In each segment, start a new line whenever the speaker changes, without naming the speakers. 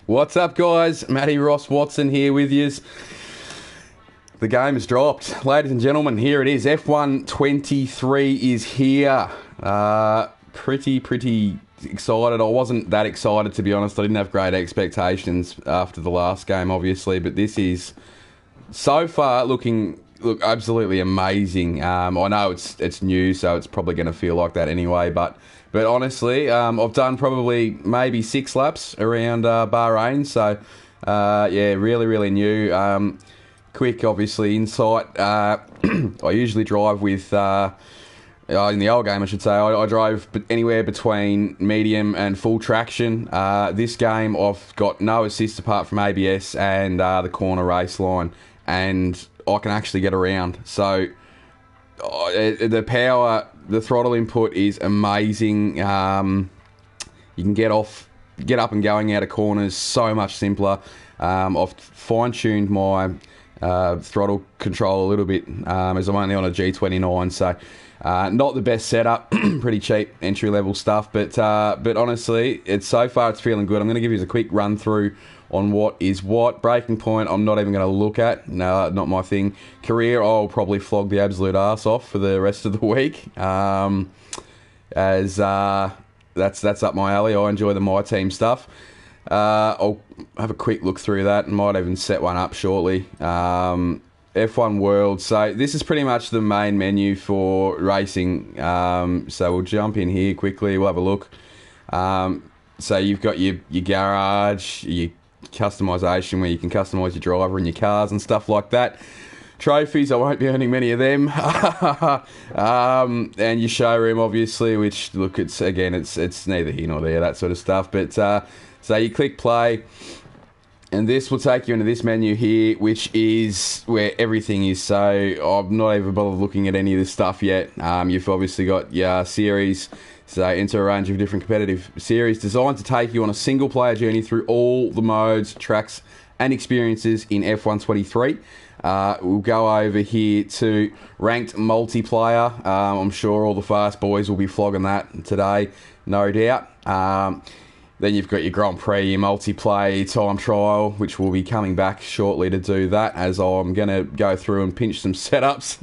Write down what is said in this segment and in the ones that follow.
What's up, guys? Matty Ross Watson here with yous. The game has dropped. Ladies and gentlemen, here it is. F1 23 is here. Pretty excited. I wasn't that excited, to be honest. I didn't have great expectations after the last game, obviously, but this is so far looking absolutely amazing. I know it's new, so it's probably going to feel like that anyway, but honestly, I've done probably maybe 6 laps around Bahrain, so yeah, really new. Quick, obviously, insight. I usually drive with, in the old game, I should say, I drove anywhere between medium and full traction. This game, I've got no assist apart from ABS and the corner race line, and I can actually get around. So the power, the throttle input is amazing. You can get up and going out of corners so much simpler. I've fine-tuned my throttle control a little bit as I'm only on a G29, so not the best setup. Pretty cheap entry-level stuff, but honestly, so far it's feeling good. I'm going to give you a quick run through on what is what. Breaking point, I'm not even going to look at. No, not my thing. Career, I'll probably flog the absolute arse off for the rest of the week. As that's up my alley. I enjoy the My Team stuff. I'll have a quick look through that and might even set one up shortly. F1 World. So this is pretty much the main menu for racing. So we'll jump in here quickly. We'll have a look. So you've got your garage, your customization where you can customize your driver and your cars and stuff like that. Trophies, I won't be earning many of them. And your showroom, obviously, which, look, it's neither here nor there, that sort of stuff. But so you click play, and this will take you into this menu here, which is where everything is. So I'm not even bothered looking at any of this stuff yet. You've obviously got your series. So enter a range of different competitive series designed to take you on a single-player journey through all the modes, tracks, and experiences in F1 23. We'll go over here to ranked multiplayer. I'm sure all the fast boys will be flogging that today, no doubt. Then you've got your Grand Prix, your multiplayer, time trial, which will be coming back shortly to do that, as I'm going to go through and pinch some setups.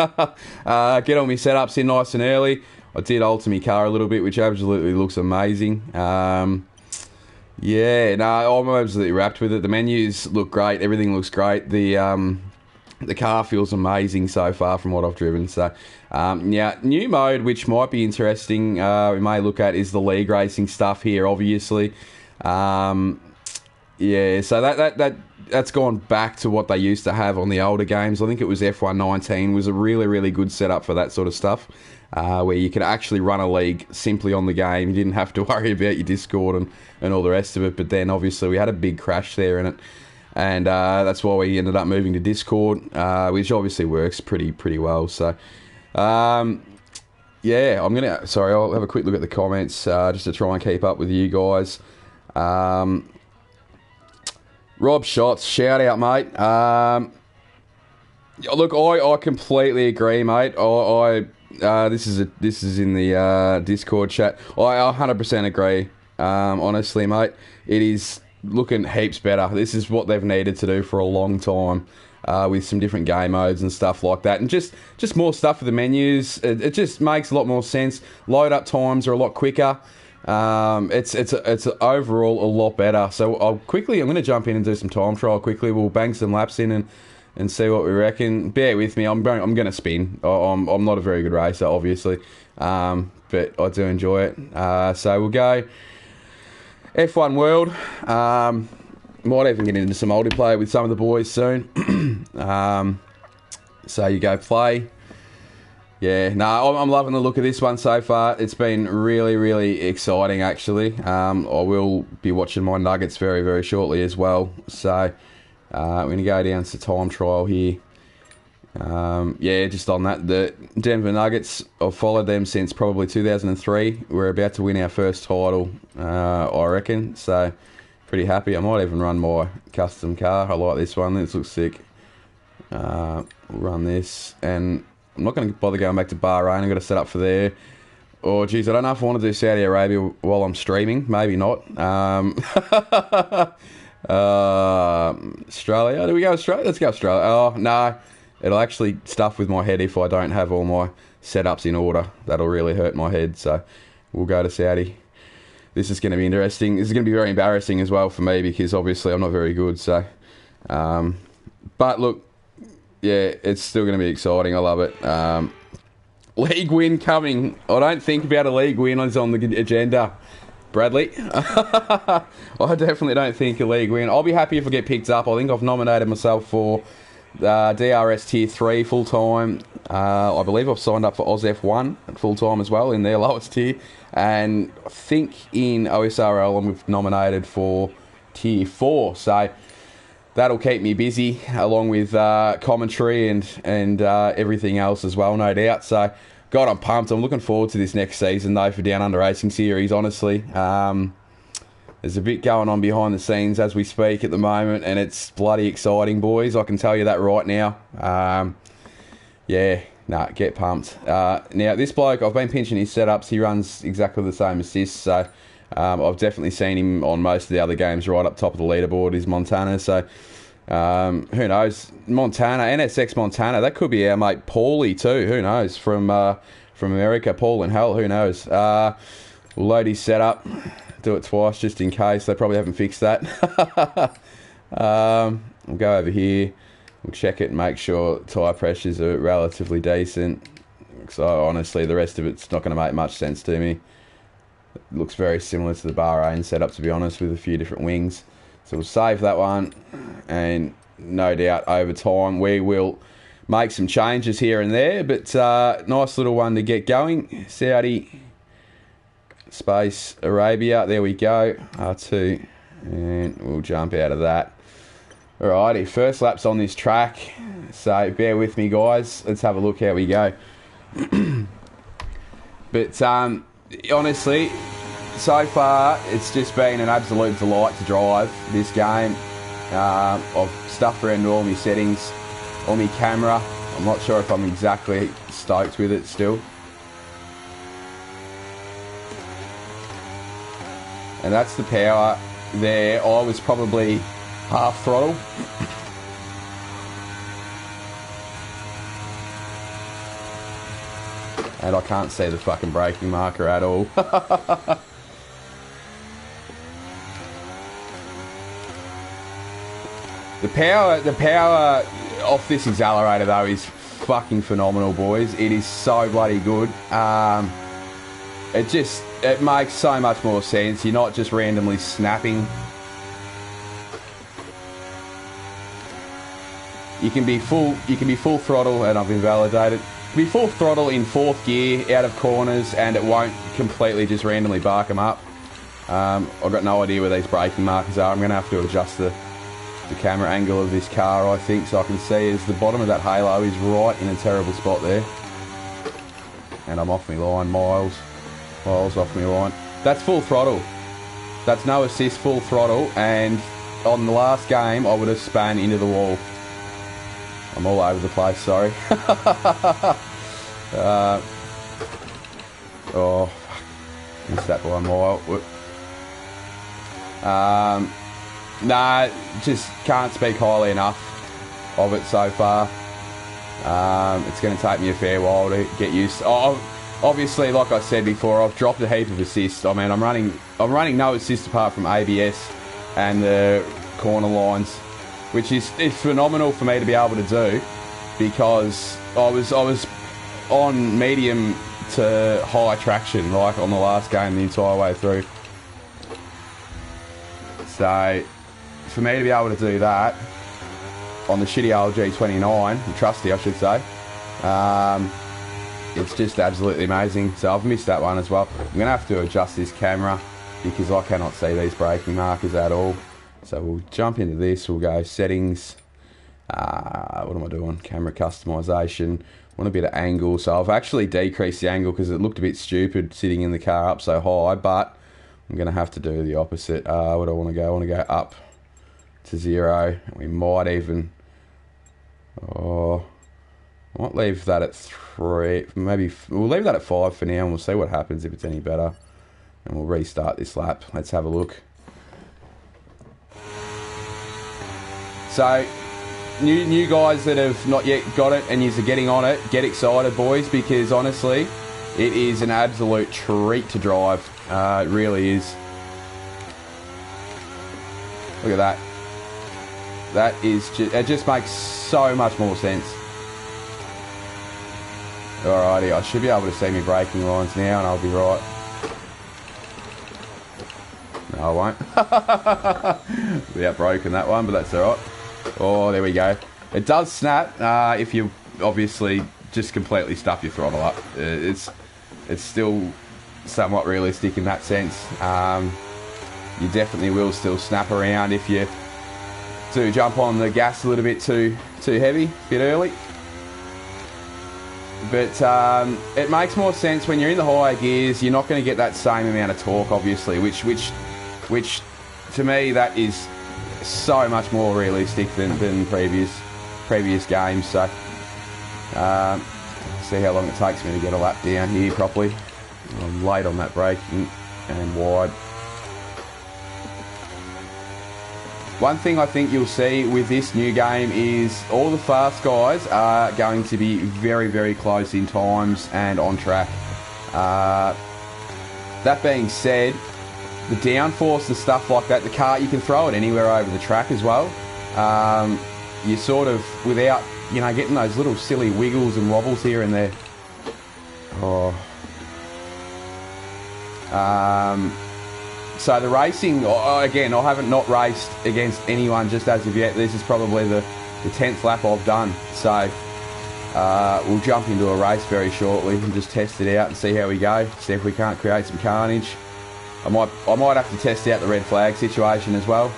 Get all my setups in nice and early. I did alter my car a little bit, which absolutely looks amazing. Yeah, no, I'm absolutely wrapped with it. The menus look great. Everything looks great. The car feels amazing so far from what I've driven. So, yeah, new mode, which might be interesting, we may look at, is the league racing stuff here, obviously. Yeah, so that's gone back to what they used to have on the older games. I think it was F1 19 was a really good setup for that sort of stuff. Where you could actually run a league simply on the game. You didn't have to worry about your Discord and all the rest of it. But then, obviously, we had a big crash there in it. And that's why we ended up moving to Discord, which obviously works pretty well. So, Yeah, sorry, I'll have a quick look at the comments just to try and keep up with you guys. Rob Shots, shout out, mate. Look, I completely agree, mate. This is in the Discord chat. I 100% agree. Honestly, mate, it is looking heaps better. This is what they've needed to do for a long time, with some different game modes and stuff like that, and just more stuff for the menus. It just makes a lot more sense. Load up times are a lot quicker. It's overall a lot better. So I'm going to jump in and do some time trial quickly. We'll bang some laps in and see what we reckon. Bear with me. I'm going to spin. I'm not a very good racer, obviously, but I do enjoy it. So we'll go F1 World. Might even get into some multiplayer with some of the boys soon. So you go play. Yeah, no, I'm loving the look of this one so far. It's been really, really exciting, actually. I will be watching my Nuggets very, very shortly as well. So we're going to go down to time trial here. Yeah, just on that, the Denver Nuggets, I've followed them since probably 2003. We're about to win our first title, I reckon. So pretty happy. I might even run my custom car. I like this one. This looks sick. We'll run this, and I'm not going to bother going back to Bahrain. I've got to set up for there. Oh, geez, I don't know if I want to do Saudi Arabia while I'm streaming. Maybe not. Australia. Do we go Australia? Let's go Australia. Oh, no. It'll actually stuff with my head if I don't have all my setups in order. That'll really hurt my head. So we'll go to Saudi. This is going to be interesting. This is going to be very embarrassing as well for me because obviously I'm not very good. So, but look, yeah, it's still going to be exciting. I love it. League win coming. I don't think about a league win is on the agenda, Bradley. I definitely don't think a league win. I'll be happy if I get picked up. I think I've nominated myself for DRS Tier 3 full-time. I believe I've signed up for OzF1 full-time as well in their lowest tier. And I think in OSRL I'm nominated for Tier 4. So that'll keep me busy along with commentary and everything else as well, no doubt. So, God, I'm pumped. I'm looking forward to this next season, though, for Down Under Racing Series, honestly. There's a bit going on behind the scenes as we speak at the moment, and it's bloody exciting, boys. I can tell you that right now. Get pumped. Now, this bloke, I've been pinching his setups. He runs exactly the same as this, so I've definitely seen him on most of the other games right up top of the leaderboard is Montana, so who knows? Montana, NSX Montana, that could be our mate Paulie too, who knows? From America, Paul and Hell, who knows? We'll load his setup. Do it twice just in case. They probably haven't fixed that. We'll go over here. We'll check it and make sure tyre pressures are relatively decent. So honestly, the rest of it's not going to make much sense to me. It looks very similar to the Bahrain setup, to be honest, with a few different wings. So we'll save that one. And no doubt over time we will make some changes here and there. But nice little one to get going. Saudi space Arabia, there we go, R2, and we'll jump out of that. Alrighty, first lap's on this track, so bear with me, guys. Let's have a look how we go. But honestly, so far it's just been an absolute delight to drive this game. I've stuffed around all my settings, all my camera. I'm not sure if I'm exactly stoked with it still. And that's the power there. I was probably half throttle. And I can't see the fucking braking marker at all. The power off this accelerator though is fucking phenomenal, boys. It is so bloody good. It makes so much more sense. You're not just randomly snapping. You can be full throttle, and I've invalidated. Be full throttle in fourth gear out of corners, and it won't completely just randomly bark them up. I've got no idea where these braking markers are. I'm going to have to adjust the camera angle of this car, I think, so I can see as the bottom of that halo is right in a terrible spot there. And I'm off my line, miles off my line. That's full throttle. That's no assist, full throttle. And on the last game, I would have span into the wall. I'm all over the place, sorry. Oh, fuck. Missed that by a mile. Nah, just can't speak highly enough of it so far. It's going to take me a fair while to get used to. Obviously, like I said before, I've dropped a heap of assists. I mean, I'm running no assists apart from ABS and the corner lines, which is phenomenal for me to be able to do, because I was on medium to high traction, like on the last game, the entire way through. So for me to be able to do that on the shitty old G29, the trusty I should say, it's just absolutely amazing. So I've missed that one as well. I'm going to have to adjust this camera because I cannot see these braking markers at all. So we'll jump into this, we'll go settings, what am I doing, camera customization, want a bit of angle. So I've actually decreased the angle because it looked a bit stupid sitting in the car up so high, but I'm going to have to do the opposite. What do I want to go? I want to go up to 0. We might even, I might leave that at 3, maybe we'll leave that at 5 for now, and we'll see what happens if it's any better, and we'll restart this lap. Let's have a look. So new guys that have not yet got it and you're getting on it, get excited, boys, because honestly it is an absolute treat to drive. It really is. Look at that. That is just, it just makes so much more sense. Alrighty, I should be able to see my braking lines now and I'll be right. No, I won't. We broken that one, but that's alright. Oh, there we go. It does snap if you obviously just completely stuff your throttle up. It's still somewhat realistic in that sense. You definitely will still snap around if you do jump on the gas a little bit too heavy, a bit early. But it makes more sense when you're in the higher gears. You're not going to get that same amount of torque, obviously, which to me that is so much more realistic than previous games. So see how long it takes me to get a lap down here properly. I'm late on that braking and wide. One thing I think you'll see with this new game is all the fast guys are going to be very, very close in times and on track. That being said, the downforce and stuff like that, the car, you can throw it anywhere over the track as well. You sort of, without, getting those little silly wiggles and wobbles here and there. So the racing, again, I haven't not raced against anyone just as of yet. This is probably the 10th lap I've done. So we'll jump into a race very shortly and just test it out and see how we go. See if we can't create some carnage. I might have to test out the red flag situation as well.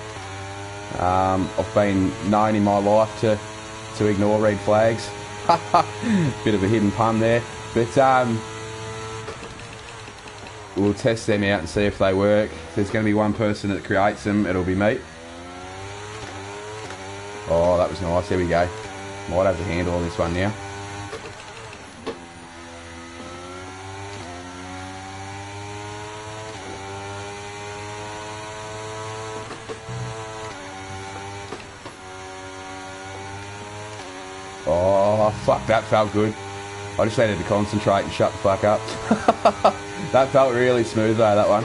I've been known in my life to ignore red flags. Bit of a hidden pun there. But we'll test them out and see if they work. If there's going to be one person that creates them, it'll be me. Oh, that was nice. There we go. Might have the handle on this one now. Oh, fuck, that felt good. I just needed to concentrate and shut the fuck up. That felt really smooth though, that one.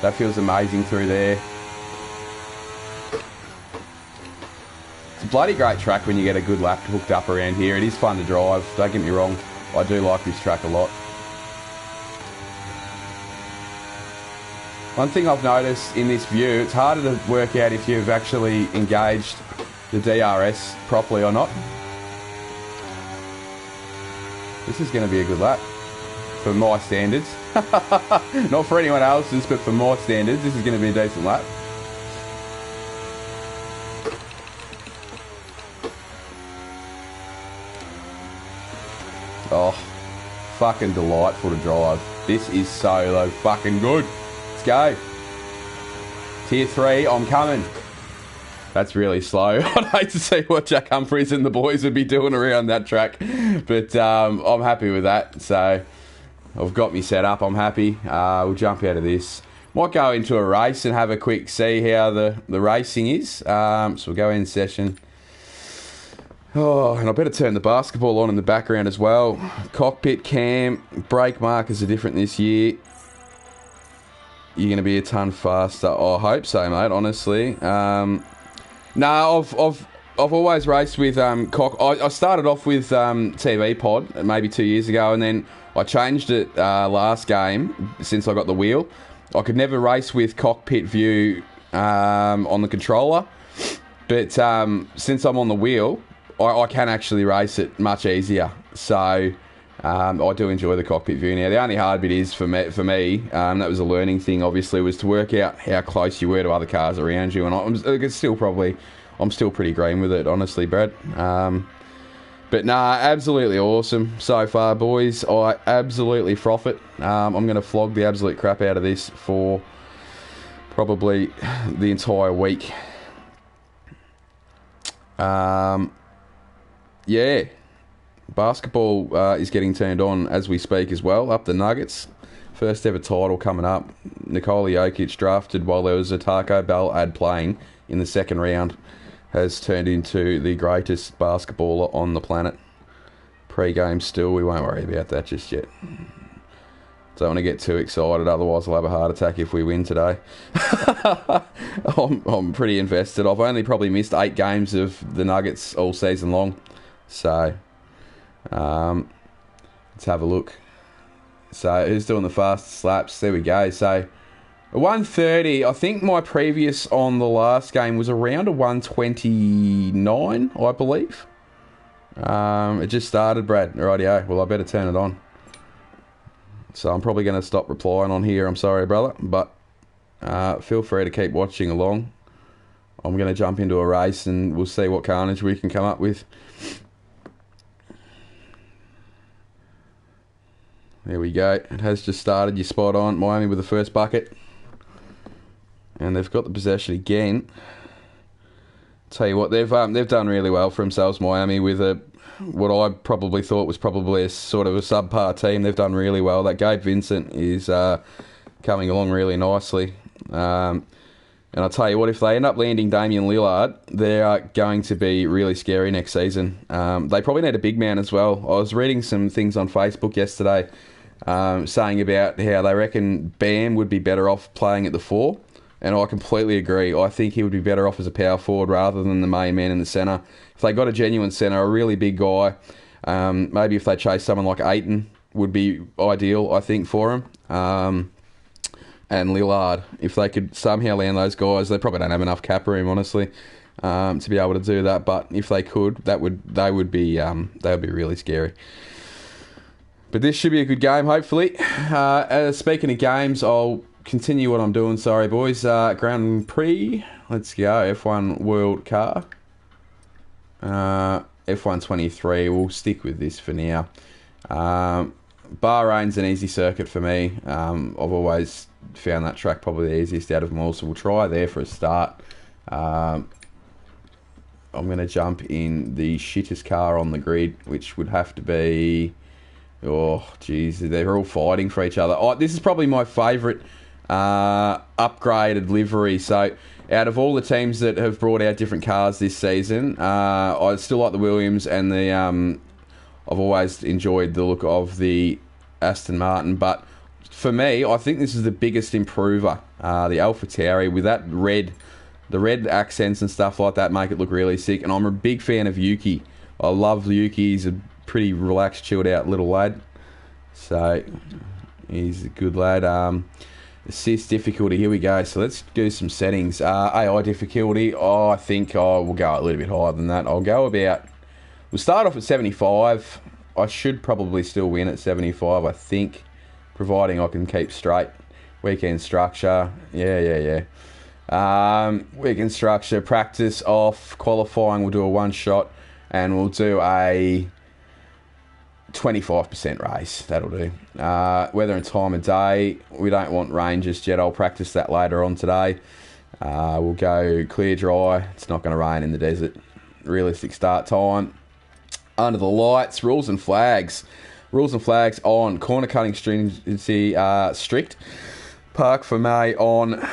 That feels amazing through there. It's a bloody great track when you get a good lap hooked up around here. It is fun to drive, don't get me wrong. I do like this track a lot. One thing I've noticed in this view, it's harder to work out if you've actually engaged the DRS properly or not. This is going to be a good lap for my standards. Not for anyone else's, but for my standards, this is going to be a decent lap. Oh, fucking delightful to drive. This is so fucking good. Let's go. Tier 3, I'm coming. That's really slow. I'd hate to see what Jack Humphries and the boys would be doing around that track. But I'm happy with that. So I've got me set up. I'm happy. We'll jump out of this. Might go into a race and have a quick see how the racing is. So we'll go in session. Oh, and I better turn the basketball on in the background as well. Cockpit cam, brake markers are different this year. You're going to be a ton faster. I hope so, mate, honestly. No, I've always raced with I started off with TV Pod maybe 2 years ago, and then I changed it last game since I got the wheel. I could never race with cockpit view on the controller, but since I'm on the wheel, I can actually race it much easier. So I do enjoy the cockpit view now. The only hard bit is for me, that was a learning thing, obviously, was to work out how close you were to other cars around you. And I'm still pretty green with it, honestly, Brad. But nah, absolutely awesome so far, boys. I absolutely froth it. I'm going to flog the absolute crap out of this for probably the entire week. Yeah. Basketball is getting turned on as we speak as well, up the Nuggets. First ever title coming up. Nikola Jokic, drafted while there was a Taco Bell ad playing in the second round, has turned into the greatest basketballer on the planet. Pre-game still, we won't worry about that just yet. Don't want to get too excited, otherwise I'll have a heart attack if we win today. I'm pretty invested. I've only probably missed 8 games of the Nuggets all season long. So, let's have a look. So, who's doing the fastest laps? There we go. So, 1:30. I think my previous on the last game was around a 1:29, I believe. It just started, Brad. Rightio. Well, I better turn it on. So, I'm probably going to stop replying on here. I'm sorry, brother. But feel free to keep watching along. I'm going to jump into a race and we'll see what carnage we can come up with. There we go. It has just started. You're spot on. Miami with the first bucket. And they've got the possession again. Tell you what, they've done really well for themselves, Miami, with what I probably thought was probably a sort of a subpar team. They've done really well. That Gabe Vincent is coming along really nicely. And I'll tell you what, if they end up landing Damian Lillard, they are going to be really scary next season. They probably need a big man as well. I was reading some things on Facebook yesterday saying about how they reckon Bam would be better off playing at the 4. And I completely agree. I think he would be better off as a power forward rather than the main man in the centre. If they got a genuine centre, a really big guy, maybe if they chase someone like Ayton would be ideal, I think, for him. And Lillard, if they could somehow land those guys, they probably don't have enough cap room, honestly, to be able to do that. But if they could, they would be really scary. But this should be a good game, hopefully. Speaking of games, I'll continue what I'm doing. Sorry, boys. Grand Prix. Let's go. F1 World Car. F1 23. We'll stick with this for now. Bahrain's an easy circuit for me. I've always found that track probably the easiest out of them all, so we'll try there for a start. I'm going to jump in the shittest car on the grid, which would have to be... Oh, geez, they're all fighting for each other. This is probably my favourite upgraded livery. So, out of all the teams that have brought out different cars this season, I still like the Williams and the... I've always enjoyed the look of the Aston Martin, but for me, I think this is the biggest improver. The AlphaTauri with that red, the red accents and stuff like that make it look really sick. And I'm a big fan of Yuki. I love Yuki. He's a pretty relaxed, chilled out little lad. So he's a good lad. Assist difficulty. Here we go. So let's do some settings. AI difficulty. I think I will go a little bit higher than that. We'll start off at 75. I should probably still win at 75, I think, providing I can keep straight. Weekend structure. Yeah. Weekend structure. Practice off. Qualifying, we'll do a one shot. And we'll do a 25% race, that'll do. Weather and time of day, we don't want rain just yet. I'll practice that later on today. We'll go clear, dry. It's not going to rain in the desert. Realistic start time. Under the lights, rules and flags. Rules and flags on. Corner cutting stringency strict. Park for May on.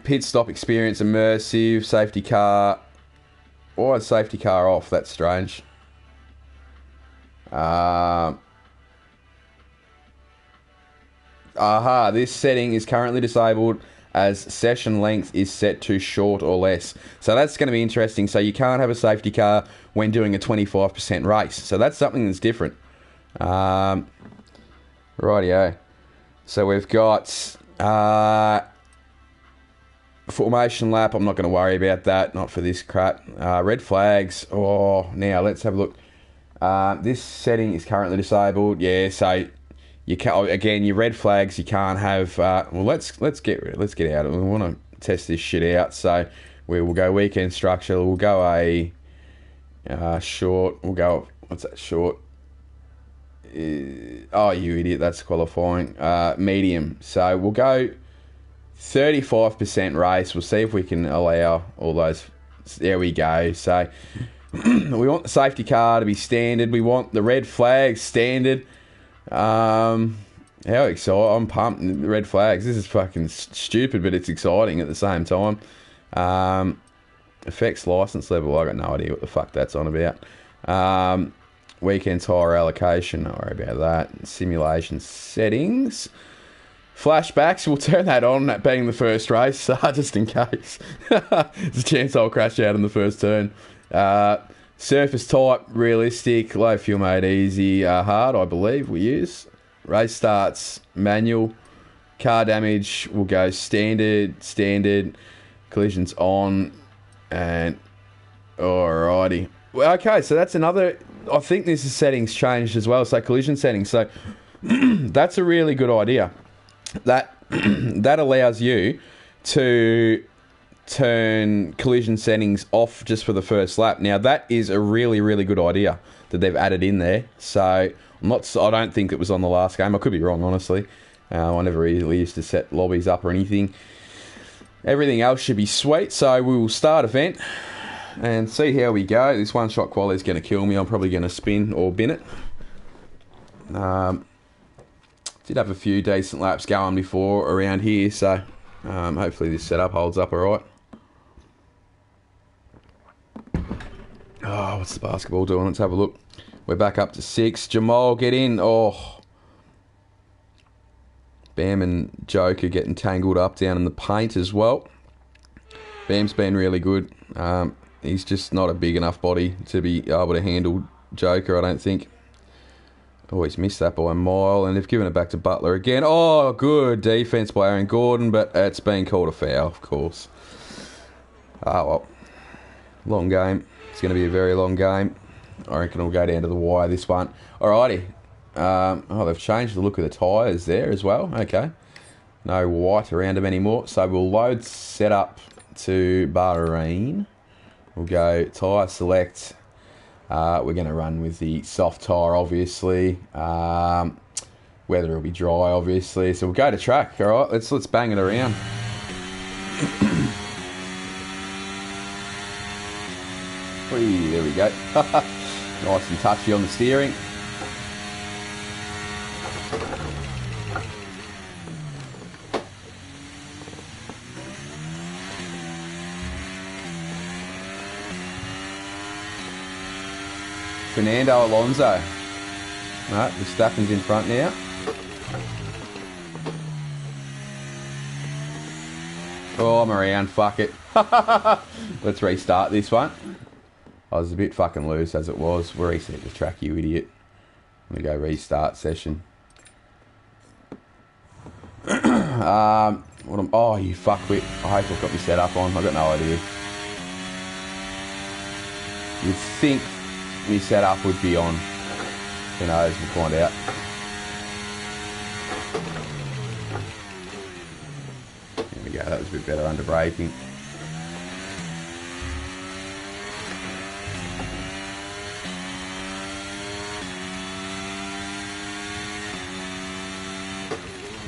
Pit stop experience immersive. Safety car. Why is safety car off? That's strange. This setting is currently disabled as session length is set to short or less. So that's going to be interesting. So you can't have a safety car when doing a 25% race. So that's something that's different. Rightio. So we've got formation lap. I'm not going to worry about that. Not for this crap. Red flags. Oh, now let's have a look. This setting is currently disabled. Yeah, so you can't. Again, your red flags you can't have. Well, let's get out of it. We want to test this shit out. So we will go weekend structure. We'll go a short. We'll go. What's that short? Oh, you idiot! That's qualifying. Medium. So we'll go 35% race. We'll see if we can allow all those. There we go. So we want the safety car to be standard. We want the red flags standard. How exciting. I'm pumped. The red flags. This is fucking stupid, but it's exciting at the same time. Effects license level. I got no idea what the fuck that's on about. Weekend tyre allocation. Don't worry about that. Simulation settings. Flashbacks. We'll turn that on, that being the first race, just in case. There's a chance I'll crash out in the first turn. Surface type, realistic, low fuel mode, easy, hard, I believe we use. Race starts, manual. Car damage will go standard, collisions on, and alrighty. Well, okay, so that's another, I think this is settings changed as well, so collision settings. So that's a really good idea. That allows you to turn collision settings off just for the first lap. Now that is a really, really good idea that they've added in there. So I don't think it was on the last game. I could be wrong, honestly. I never really used to set lobbies up or anything. Everything else should be sweet. So we will start event and see how we go. This one shot quali is going to kill me. I'm probably going to spin or bin it. Did have a few decent laps going before around here, so hopefully this setup holds up all right. Oh, what's the basketball doing? Let's have a look. We're back up to 6. Jamal, get in. Oh. Bam and Joker getting tangled up down in the paint as well. Bam's been really good. He's just not a big enough body to be able to handle Joker, I don't think. Always missed that by a mile, and they've given it back to Butler again. Oh, good defence by Aaron Gordon, but it's been called a foul, of course. Ah, well. Long game. It's going to be a very long game. I reckon it'll go down to the wire, this one. Alrighty. They've changed the look of the tyres there as well. Okay. No white around them anymore. So we'll load setup to Bahrain. We'll go tyre select. We're going to run with the soft tyre, obviously. Weather will be dry, obviously. So we'll go to track. All right, let's bang it around. Whee, there we go. Nice and touchy on the steering. Fernando Alonso. Right, Verstappen's in front now. Oh, I'm around, fuck it. Let's restart this one. I was a bit fucking loose as it was. We're reset the track, you idiot. I'm going to go restart session. Oh, you fuckwit. I hope I've got me set up on. I've got no idea. You'd think my setup would be on. Who knows, we'll find out. There we go, that was a bit better under braking.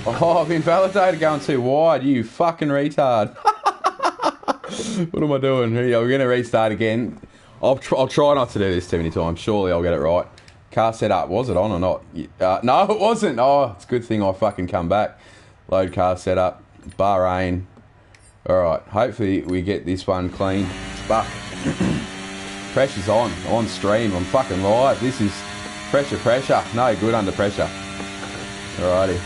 Oh, I've invalidated going too wide. You fucking retard. What am I doing? Here we go. We're going to restart again. I'll try not to do this too many times. Surely I'll get it right. Car setup. Was it on or not? No, it wasn't. Oh, it's a good thing I fucking come back. Load car setup. Bahrain. Alright. Hopefully we get this one clean. Fuck. Pressure's on stream. I'm fucking live. This is pressure. No good under pressure. Alrighty.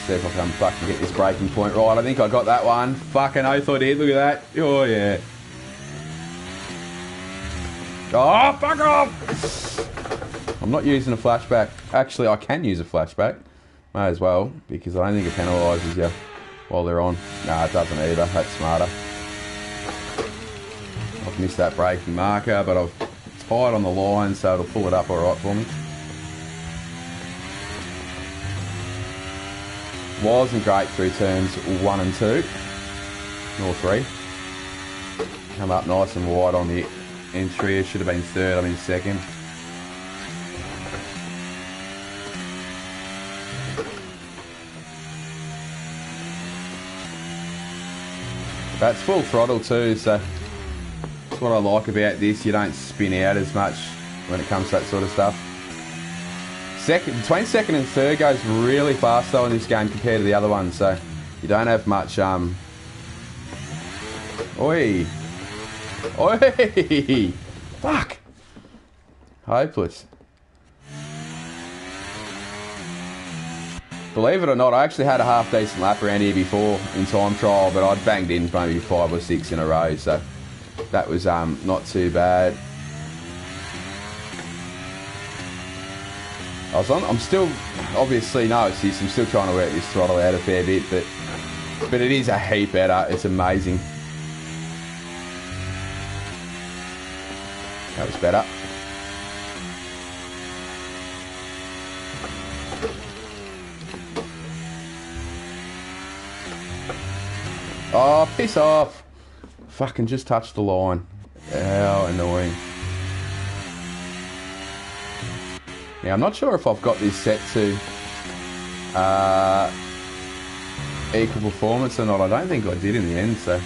See if I can fucking get this braking point right. I think I got that one. Fucking oath I did. Look at that. Oh yeah. Oh, fuck off! I'm not using a flashback. Actually, I can use a flashback. May as well, because I don't think it penalises you while they're on. Nah, it doesn't either. That's smarter. I've missed that braking marker, but it's tight on the line, so it'll pull it up alright for me. Wasn't great through turns 1 and 2. Nor 3. Come up nice and wide on the entry. It should have been third. I'm in second. That's full throttle too, so that's what I like about this. You don't spin out as much when it comes to that sort of stuff. Between second and third goes really fast though in this game compared to the other one, so you don't have much Oi! Fuck! Hopeless. Believe it or not, I actually had a half decent lap around here before in time trial, but I'd banged in maybe 5 or 6 in a row, so that was not too bad. I'm still, obviously no assist, I'm still trying to work this throttle out a fair bit, but it is a heap better. It's amazing. That was better. Oh, piss off. Fucking just touched the line. How annoying. Now, I'm not sure if I've got this set to equal performance or not. I don't think I did in the end, so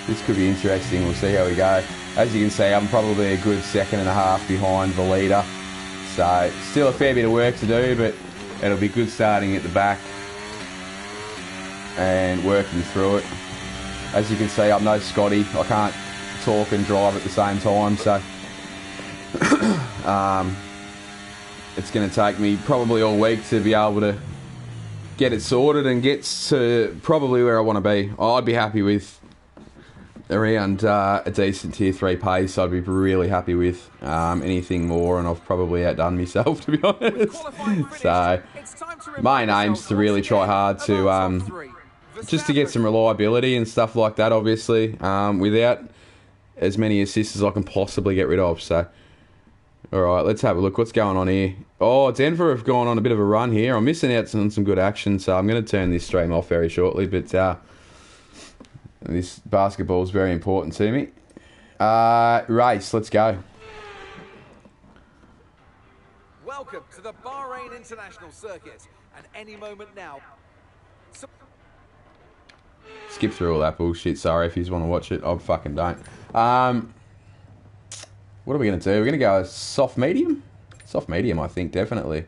this could be interesting. We'll see how we go. As you can see, I'm probably a good 1.5 seconds behind the leader. So, still a fair bit of work to do, but it'll be good starting at the back and working through it. As you can see, I'm no Scotty. I can't talk and drive at the same time, so it's going to take me probably all week to be able to get it sorted and get to probably where I want to be. I'd be happy with around a decent tier 3 pace. I'd be really happy with anything more, and I've probably outdone myself, to be honest. So my aim's to really try hard to just to get some reliability and stuff like that, obviously, without as many assists as I can possibly get rid of. So alright, let's have a look. What's going on here? Oh, Denver have gone on a bit of a run here. I'm missing out on some good action, so I'm going to turn this stream off very shortly. But this basketball is very important to me. Race, let's go.
Welcome to the Bahrain International Circuit, and any moment now.
Skip through all that bullshit. Sorry if you want to watch it. I fucking don't. What are we going to do? We're going to go soft medium? Soft medium, I think, definitely.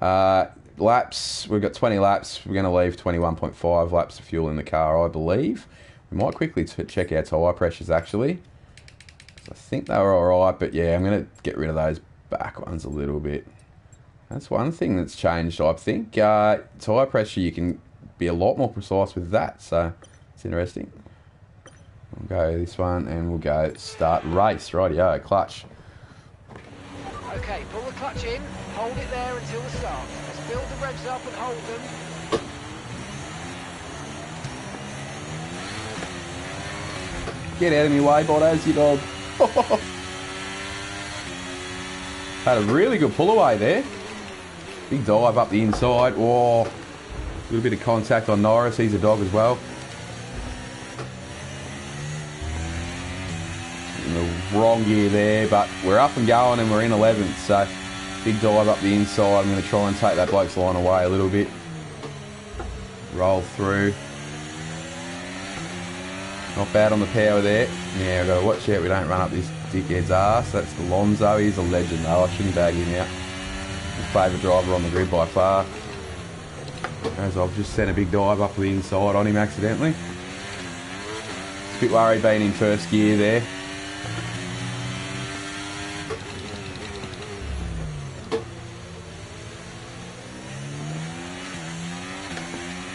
Laps, we've got 20 laps. We're going to leave 21.5 laps of fuel in the car, I believe. We might quickly check our tyre pressures, actually. I think they were alright, but yeah, I'm going to get rid of those back ones a little bit. That's one thing that's changed, I think. Tyre pressure, you can be a lot more precise with that, so it's interesting. We'll go this one, and we'll go start race. Rightio, clutch.
Okay, pull the clutch in, hold it there until the start. Let's build the revs up and hold them.
Get out of my way, Bottas, you dog. Had a really good pull away there. Big dive up the inside. Whoa. A little bit of contact on Norris. He's a dog as well. In the wrong gear there, but we're up and going and we're in 11th, so Big dive up the inside. I'm going to try and take that bloke's line away a little bit. Roll through. Not bad on the power there. Yeah, I've got to watch out we don't run up this dickhead's ass. That's Alonso. He's a legend though. I shouldn't bag him out. His favourite driver on the grid by far. As I've just sent a big dive up the inside on him accidentally. A bit worried being in first gear there.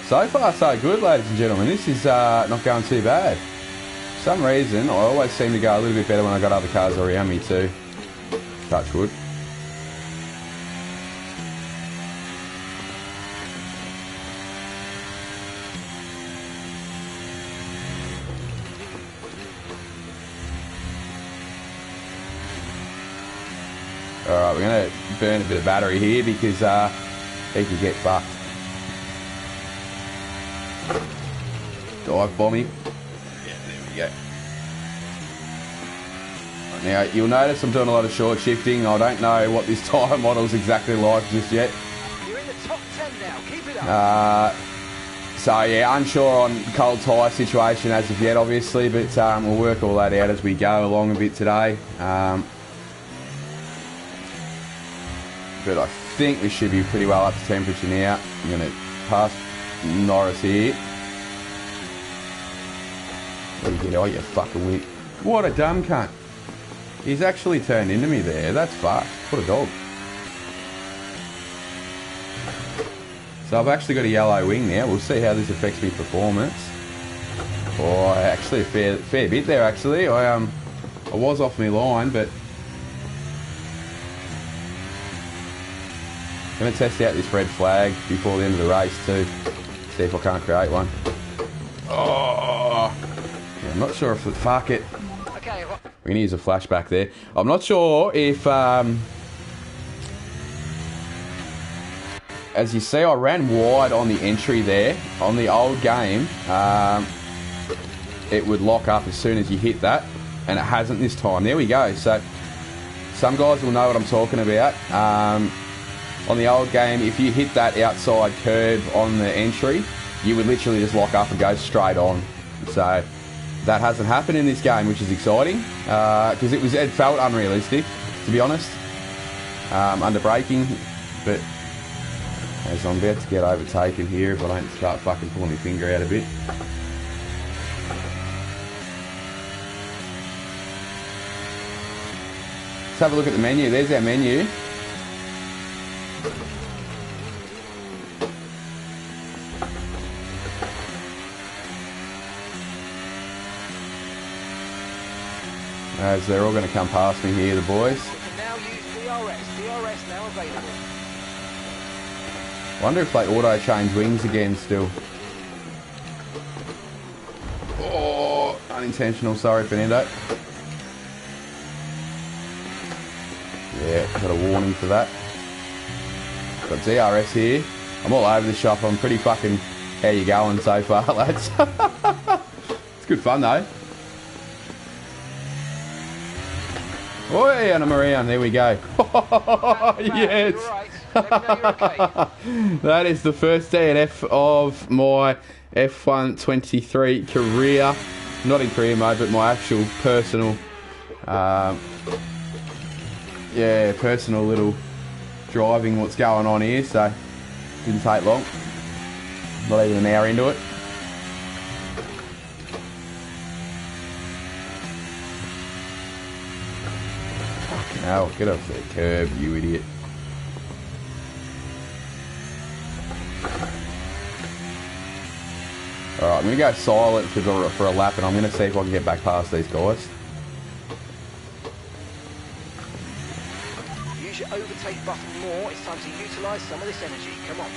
So far so good, ladies and gentlemen. This is not going too bad. For some reason, I always seem to go a little bit better when I got other cars around me too. Touch wood. Alright, we're going to burn a bit of battery here because he can get fucked. Dive bombing. Yeah, there we go. Now, you'll notice I'm doing a lot of short shifting. I don't know what this tyre model's exactly like just yet.
You're in the top 10 now. Keep it up.
So, yeah, unsure on cold tyre situation as of yet, obviously, but we'll work all that out as we go along a bit today. But I think we should be pretty well up to temperature now. I'm going to pass Norris here. There you get, oh, you fucking wit. What a dumb cunt. He's actually turned into me there. That's fucked. What a dog. So I've actually got a yellow wing now. We'll see how this affects me performance. Oh, actually a fair bit there, actually. I was off my line, but I'm going to test out this red flag before the end of the race too. See if I can't create one. Oh, yeah, I'm not sure if fuck it.
Okay.
We're going to use a flashback there. I'm not sure if, as you see, I ran wide on the entry there. On the old game, it would lock up as soon as you hit that, and it hasn't this time. There we go. So some guys will know what I'm talking about. On the old game, if you hit that outside curb on the entry, you would literally just lock up and go straight on. So that hasn't happened in this game, which is exciting, because it felt unrealistic, to be honest, under braking. But as I'm about to get overtaken here, if I don't start fucking pulling my finger out a bit. Let's have a look at the menu. There's our menu. As they're all going to come past me here, the boys.
You can now use DRS. DRS now available.
Wonder if they auto-change wings again still. Oh, unintentional. Sorry, Fernando. Yeah, got a warning for that. Got DRS here. I'm all over the shop. I'm pretty fucking... How you going so far, lads? It's good fun, though. Oi, and I'm around. There we go. Yes. That is the first DNF of my F1 23 career. Not in career mode, but my actual personal, personal little driving what's going on here. So, didn't take long. Not even an hour into it. Now, get off the curb, you idiot. Alright, I'm going to go silent for a lap, and I'm going to see if I can get back past these guys.
Use your overtake button more. It's time to utilise some of this energy. Come on.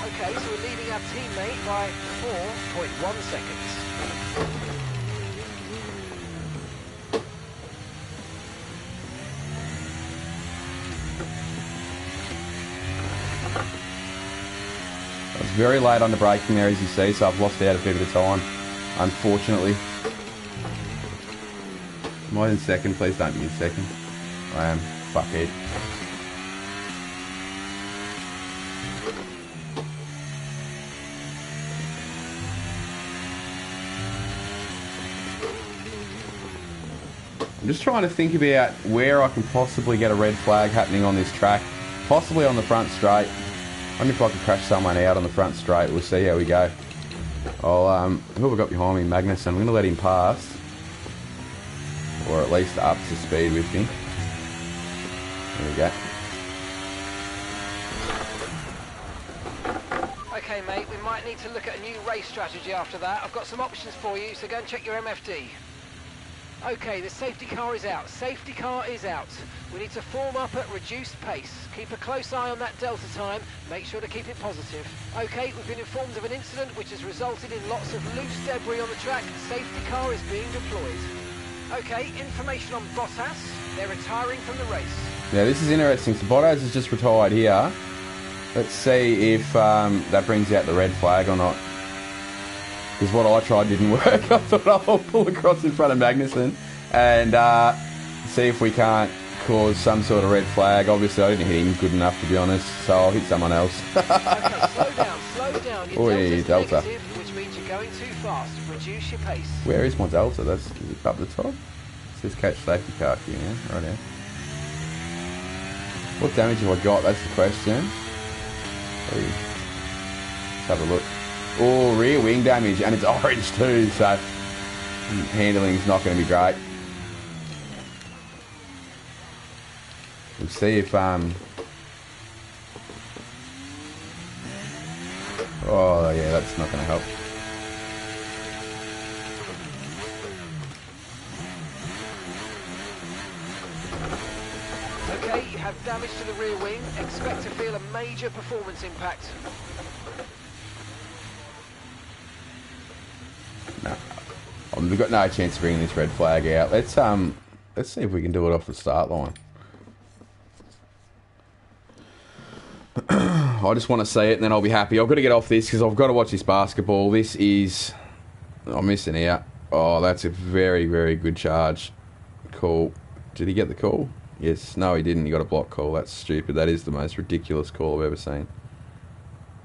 Okay, so we're leading our teammate by 4.1 seconds.
I was very late on the braking there, as you see, so I've lost out a bit of time, unfortunately. Am I in second? Please don't be in second. I am. Fuckhead. I'm just trying to think about where I can possibly get a red flag happening on this track. Possibly on the front straight. I wonder if I could crash someone out on the front straight. We'll see how we go. I'll, who have I got behind me? Magnussen. I'm going to let him pass. Or at least up to speed with me. There we go.
Okay, mate, we might need to look at a new race strategy after that. I've got some options for you, so go and check your MFD. Okay, the safety car is out. Safety car is out. We need to form up at reduced pace. Keep a close eye on that delta time. Make sure to keep it positive. Okay, we've been informed of an incident which has resulted in lots of loose debris on the track. Safety car is being deployed. Okay, information on Bottas. They're retiring from the race.
Yeah, this is interesting. So Bottas has just retired here. Let's see if that brings out the red flag or not. Because what I tried didn't work. I thought I'll pull across in front of Magnussen and see if we can't cause some sort of red flag. Obviously, I didn't hit him good enough, to be honest, so I'll hit someone else.
Okay, slow down, slow down. Your
Oi,
delta's
delta.
negative, which means you're going too fast. Reduce your pace.
Where is my delta? Is it up the top? It says catch safety car here, yeah? Right now. What damage have I got? That's the question. Let's have a look. Oh, rear wing damage, and it's orange too, so handling's not going to be great. We'll see if oh yeah, that's not going to help.
Okay, you have damage to the rear wing. Expect to feel a major performance impact.
No, we've got no chance of bringing this red flag out. Let's see if we can do it off the start line. I just want to see it and then I'll be happy. I've got to get off this because I've got to watch this basketball. This is... I'm missing out. Oh, that's a very, very good charge. Call. Did he get the call? Yes. No, he didn't. He got a block call. That's stupid. That is the most ridiculous call I've ever seen.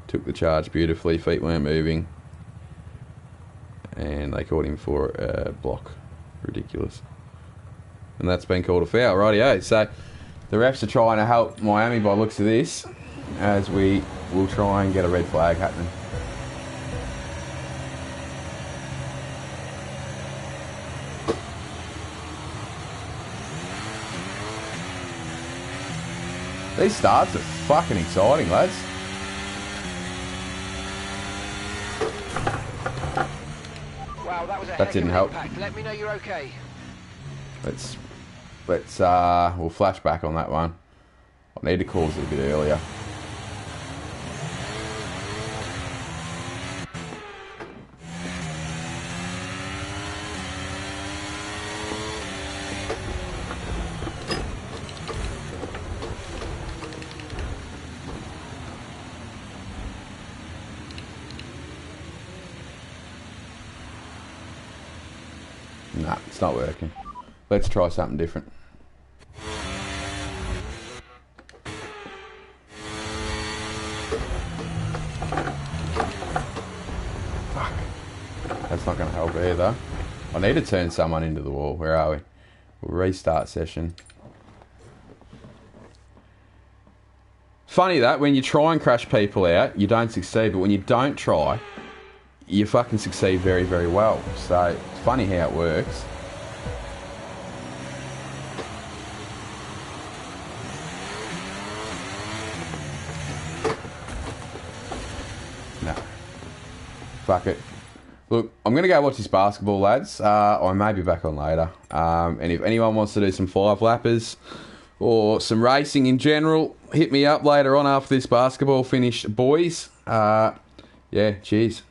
Took the charge beautifully. Feet weren't moving. And they caught him for a block. Ridiculous. And that's been called a foul. Rightio. So the refs are trying to help Miami by the looks of this, as we will try and get a red flag happening. These starts are fucking exciting, lads.
Wow, that was a
That
heck
didn't
of an
help.
impact. Let me know you're okay.
Let's we'll flash back on that one. I need to cause it a bit earlier. Nah, it's not working. Let's try something different. Fuck. That's not going to help either. I need to turn someone into the wall. Where are we? We'll restart session. Funny that when you try and crash people out, you don't succeed. But when you don't try, you fucking succeed very, very well. So it's funny how it works. No. fuck it. Look, I'm going to go watch this basketball, lads. I may be back on later. And if anyone wants to do some 5-lappers or some racing in general, hit me up later on after this basketball finished, boys. Yeah, cheers.